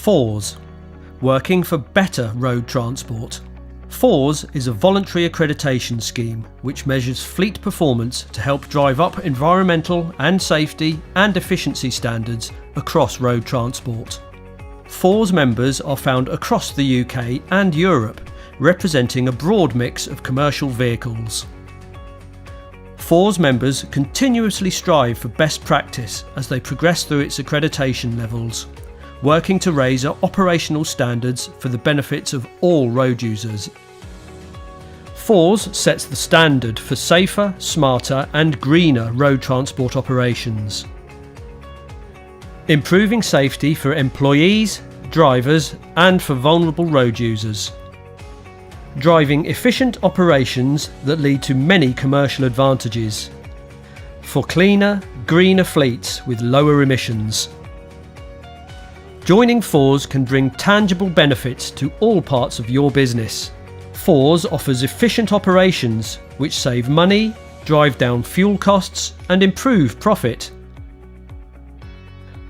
FORS, working for better road transport. FORS is a voluntary accreditation scheme which measures fleet performance to help drive up environmental and safety and efficiency standards across road transport. FORS members are found across the UK and Europe, representing a broad mix of commercial vehicles. FORS members continuously strive for best practice as they progress through its accreditation levels, working to raise our operational standards for the benefits of all road users. FORS sets the standard for safer, smarter and greener road transport operations, improving safety for employees, drivers and for vulnerable road users, driving efficient operations that lead to many commercial advantages, for cleaner, greener fleets with lower emissions. Joining FORS can bring tangible benefits to all parts of your business. FORS offers efficient operations which save money, drive down fuel costs and improve profit.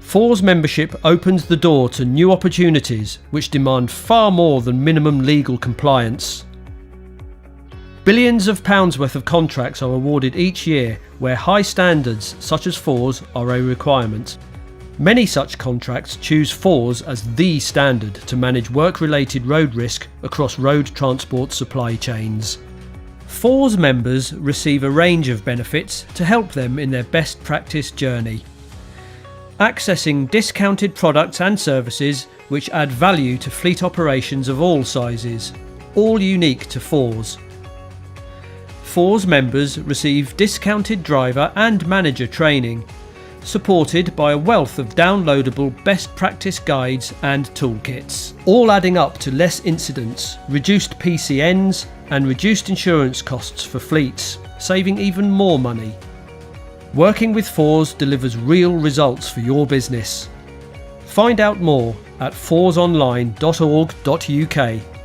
FORS membership opens the door to new opportunities which demand far more than minimum legal compliance. Billions of pounds worth of contracts are awarded each year where high standards such as FORS are a requirement. Many such contracts choose FORS as the standard to manage work-related road risk across road transport supply chains. FORS members receive a range of benefits to help them in their best practice journey. Accessing discounted products and services which add value to fleet operations of all sizes, all unique to FORS. FORS members receive discounted driver and manager training, supported by a wealth of downloadable best practice guides and toolkits, all adding up to less incidents, reduced PCNs and reduced insurance costs for fleets, saving even more money. Working with FORS delivers real results for your business. Find out more at forsonline.org.uk.